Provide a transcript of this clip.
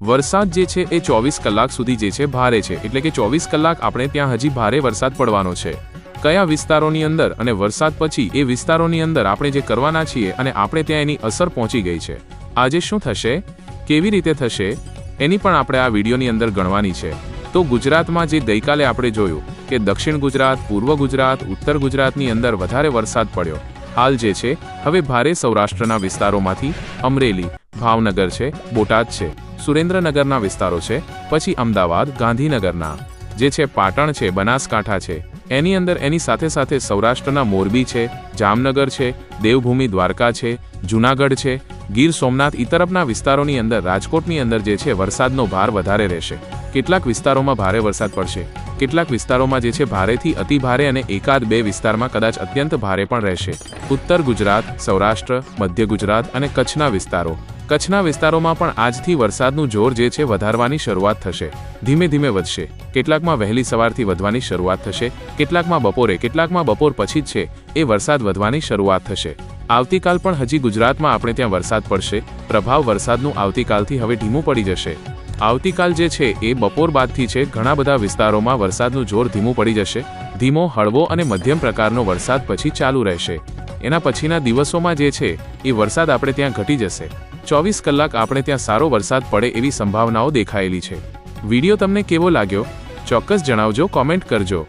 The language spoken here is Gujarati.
વરસાદ જે છે એ 24 કલાક સુધી જે છે ભારે છે, એટલે કે 24 કલાક આપણે ત્યાં હજી ભારે વરસાદ પડવાનો છે। કયા વિસ્તારોની અંદર અને વરસાદ પછી એ વિસ્તારોની અંદર આપણે જે કરવાના છીએ અને આપણે ત્યાં એની અસર પહોંચી ગઈ છે। આજે શું થશે, કેવી રીતે થશે, એની પણ આપણે આ વિડીયોની અંદર ગણવાની છે। તો ગુજરાતમાં જે ગઈકાલે આપણે જોયું કે દક્ષિણ ગુજરાત, પૂર્વ ગુજરાત, ઉત્તર ગુજરાતની અંદર વધારે વરસાદ પડ્યો। હાલ જે છે હવે ભારે સૌરાષ્ટ્રના વિસ્તારોમાંથી અમરેલી, ભાવનગર છે, બોટાદ છે, સુરેન્દ્રનગરના વિસ્તારો છે, પછી અમદાવાદ, ગાંધીનગરના જે છે, પાટણ છે, બનાસકાંઠા છે, એની અંદર એની સાથે સાથે સૌરાષ્ટ્રના મોરબી છે, જામનગર છે, દેવભૂમિ દ્વારકા છે, જૂનાગઢ છે, ગીર સોમનાથ ઈ તરફના વિસ્તારોની અંદર, રાજકોટની અંદર જે છે વરસાદનો ભાર વધારે રહેશે। કેટલાક વિસ્તારોમાં ભારે વરસાદ પડશે, કેટલાક વિસ્તારોમાં જે છે ભારેથી અતિ ભારે અને એકાદ બે વિસ્તારમાં કદાચ અત્યંત ભારે પણ રહેશે। ઉત્તર ગુજરાત, સૌરાષ્ટ્ર, મધ્ય ગુજરાત અને કચ્છના વિસ્તારોમાં પણ આજથી વરસાદનું જોર જે છે વધારવાની શરૂઆત થશે, ધીમે ધીમે વધશે। કેટલાકમાં વહેલી સવારથી વધવાની શરૂઆત થશે, કેટલાકમાં બપોરે, કેટલાકમાં બપોર પછી જ છે એ વરસાદ વધવાની શરૂઆત થશે। આવતીકાલ પણ હજી ગુજરાતમાં આપણે ત્યાં વરસાદ પડશે। પ્રભાવ વરસાદનું આવતીકાલથી હવે ધીમું પડી જશે। આવતીકાલ જે છે એ બપોર બાદથી છે ઘણા બધા વિસ્તારોમાં વરસાદનું જોર ધીમું પડી જશે। ધીમો, હળવો અને મધ્યમ પ્રકારનો વરસાદ પછી ચાલુ રહેશે। એના પછીના દિવસોમાં જે છે એ વરસાદ આપણે ત્યાં ઘટી જશે। 24 કલાક આપણે ત્યાં સારો વરસાદ પડે એવી સંભાવનાઓ દેખાયેલી છે। વિડીયો તમને કેવો લાગ્યો ચોક્કસ જણાવજો, કોમેન્ટ કરજો।